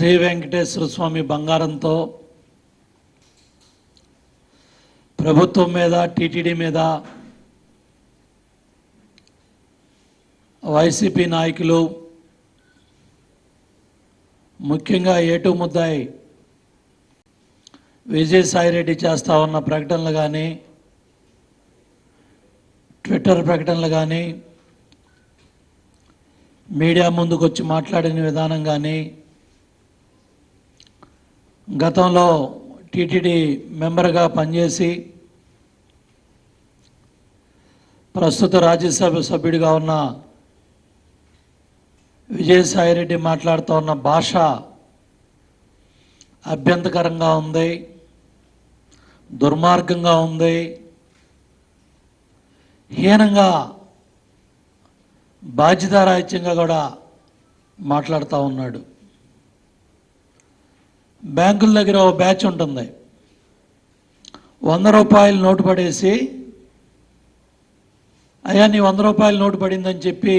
శ్రీ వెంకటేశ్వర స్వామి బంగారంతో ప్రభుత్వం మీద టీటీడీ మీద వైసీపీ నాయకులు ముఖ్యంగా ఏటు ముద్దాయి విజయసాయిరెడ్డి చేస్తూ ఉన్న ప్రకటనలు కానీ ట్విట్టర్ ప్రకటనలు కానీ మీడియా ముందుకు వచ్చి మాట్లాడిన విధానం కానీ గతంలో టీటీడీ మెంబర్గా పనిచేసి ప్రస్తుత రాజ్యసభ సభ్యుడిగా ఉన్న విజయసాయిరెడ్డి మాట్లాడుతూ ఉన్న భాష అభ్యంతకరంగా ఉంది, దుర్మార్గంగా ఉంది, హీనంగా బాధ్యతారాహిత్యంగా కూడా మాట్లాడుతూ ఉన్నాడు. బ్యాంకుల దగ్గర ఓ బ్యాచ్ ఉంటుంది, 100 రూపాయలు నోటు పడేసి అయ్యా నీ 100 రూపాయలు నోటు పడిందని చెప్పి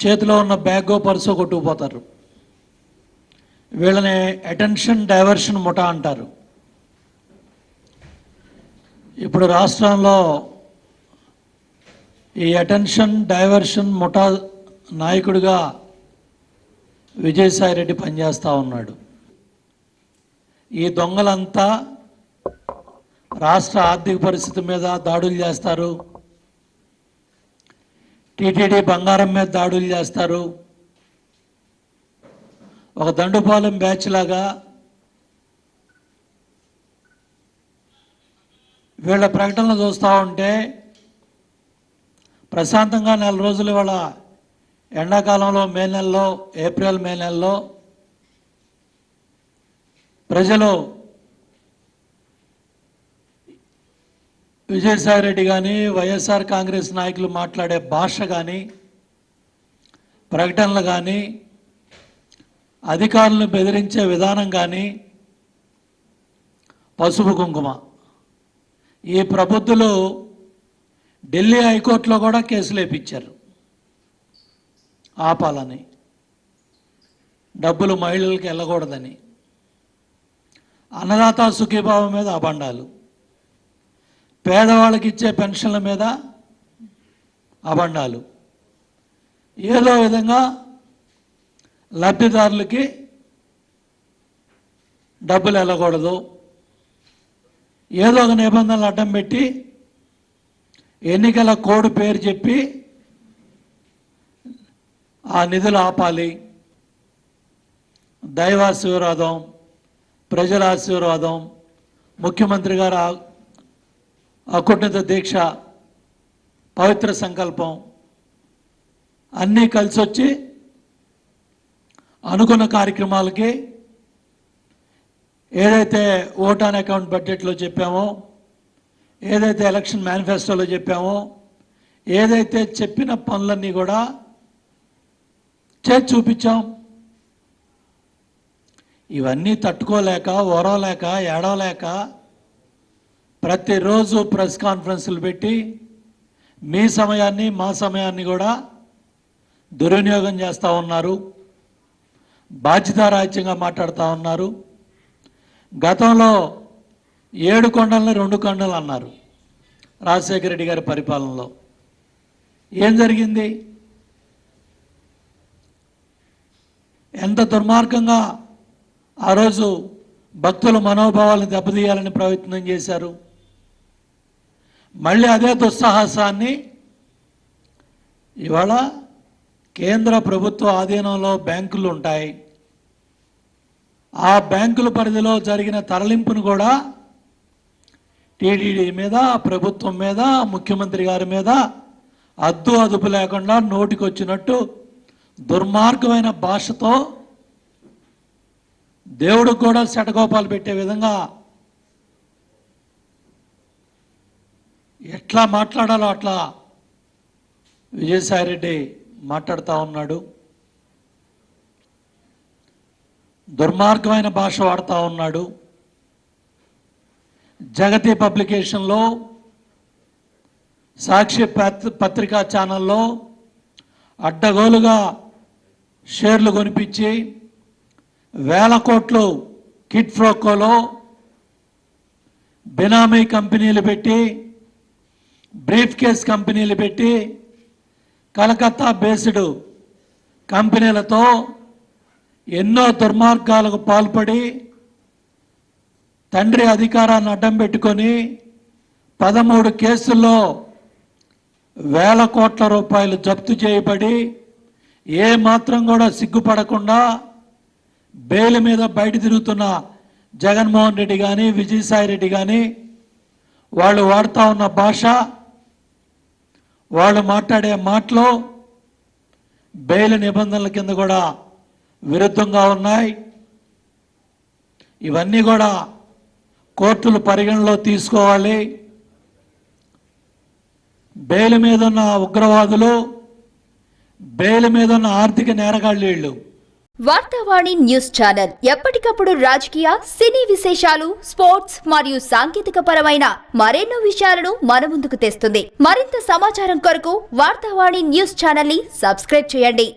చేతిలో ఉన్న బ్యాగో పర్సో కొట్టుకుపోతారు. వీళ్ళని అటెన్షన్ డైవర్షన్ ముఠా అంటారు. ఇప్పుడు రాష్ట్రంలో ఈ అటెన్షన్ డైవర్షన్ ముఠా నాయకుడిగా విజయసాయిరెడ్డి పనిచేస్తూ ఉన్నాడు. ఈ దొంగలంతా రాష్ట్ర ఆర్థిక పరిస్థితి మీద దాడులు చేస్తారు, టీటీడీ బంగారం మీద దాడులు చేస్తారు. ఒక దండుపాలెం బ్యాచ్ లాగా వీళ్ళ ప్రకటనలు చూస్తూ ఉంటే ప్రశాంతంగా 4 రోజులు వాళ్ళ ఎండాకాలంలో మే నెలలో ఏప్రిల్ మే నెలలో ప్రజలు విజయసాయిరెడ్డి కానీ వైఎస్ఆర్ కాంగ్రెస్ నాయకులు మాట్లాడే భాష కానీ ప్రకటనలు కానీ అధికారులను బెదిరించే విధానం కానీ పసుపు కుంకుమ. ఈ ప్రబుద్ధులు ఢిల్లీ హైకోర్టులో కూడా కేసులు వేయించారు ఆపాలని, డబ్బులు మహిళలకు వెళ్ళకూడదని. అన్నదాత సుఖీభావం మీద అబండాలు, పేదవాళ్ళకి ఇచ్చే పెన్షన్ల మీద అబండాలు, ఏదో విధంగా లబ్ధిదారులకి డబ్బులు వెళ్ళకూడదు, ఏదో ఒక నిబంధనలు అడ్డం పెట్టి ఎన్నికల కోడ్ పేరు చెప్పి ఆ నిధులు ఆపాలి. దైవాశీర్వాదం, ప్రజల ఆశీర్వాదం, ముఖ్యమంత్రి గారు అకుంఠిత దీక్ష, పవిత్ర సంకల్పం అన్నీ కలిసి వచ్చి అనుకున్న కార్యక్రమాలకి ఏదైతే ఓట్ ఆన్ అకౌంట్ బడ్జెట్లో చెప్పామో, ఏదైతే ఎలక్షన్ మేనిఫెస్టోలో చెప్పామో, ఏదైతే చెప్పిన పనులన్నీ కూడా చేసి చూపించాం. ఇవన్నీ తట్టుకోలేక, ఓరవలేక, ఏడవలేక ప్రతిరోజు ప్రెస్ కాన్ఫరెన్సులు పెట్టి మీ సమయాన్ని మా సమయాన్ని కూడా దుర్వినియోగం చేస్తూ ఉన్నారు, బాధ్యతారాహిత్యంగా మాట్లాడుతూ ఉన్నారు. గతంలో 7 కొండలని 2 కొండలు అన్నారు రాజశేఖర రెడ్డి గారి పరిపాలనలో. ఏం జరిగింది? ఎంత దుర్మార్గంగా ఆ రోజు భక్తుల మనోభావాలను దెబ్బతీయాలని ప్రయత్నం చేశారు. మళ్ళీ అదే దుస్సాహసాన్ని ఇవాళ కేంద్ర ప్రభుత్వ ఆధీనంలో బ్యాంకులు ఉంటాయి, ఆ బ్యాంకుల పరిధిలో జరిగిన తరలింపును కూడా టీటీడీ మీద, ప్రభుత్వం మీద, ముఖ్యమంత్రి గారి మీద అద్దు అదుపు లేకుండా నోటికొచ్చినట్టు దుర్మార్గమైన భాషతో దేవుడికి కూడా శటకోపాలు పెట్టే విధంగా ఎట్లా మాట్లాడాలో అట్లా విజయసాయిరెడ్డి మాట్లాడుతూ ఉన్నాడు. దుర్మార్గమైన భాష వాడుతూ ఉన్నాడు. జగతి పబ్లికేషన్లో, సాక్షి పత్రికా ఛానల్లో అడ్డగోలుగా షేర్లు కొనిపించి వేల కోట్లు కిడ్ ఫ్రోకోలో బినామీ కంపెనీలు పెట్టి బ్రీఫ్ కేస్ కంపెనీలు పెట్టి కలకత్తా బేస్డ్ కంపెనీలతో ఎన్నో దుర్మార్గాలకు పాల్పడి తండ్రి అధికారాన్ని అడ్డం పెట్టుకొని 13 కేసుల్లో వేల కోట్ల రూపాయలు జప్తు చేయబడి ఏ మాత్రం కూడా సిగ్గుపడకుండా బెయిల్ మీద బయట తిరుగుతున్న జగన్మోహన్ రెడ్డి కానీ విజయసాయి రెడ్డి కానీ వాళ్ళు వాడుతూ ఉన్న భాష, వాళ్ళు మాట్లాడే మాటలు బెయిల్ నిబంధనల కింద కూడా విరుద్ధంగా ఉన్నాయి. ఇవన్నీ కూడా కోర్టులు పరిగణలో తీసుకోవాలి. బెయిల్ మీద ఉన్న ఉగ్రవాదులు, బెయిల్ మీద ఉన్న ఆర్థిక నేరగాళ్ళు వీళ్ళు. వార్తావాణి న్యూస్ ఛానల్ ఎప్పటికప్పుడు రాజకీయ, సినీ విశేషాలు, స్పోర్ట్స్ మరియు సాంకేతిక పరమైన మరెన్నో విషయాలను మన ముందుకు తెస్తుంది. మరింత సమాచారం కొరకు వార్తావాణి న్యూస్ ఛానల్ ని సబ్స్క్రైబ్ చేయండి.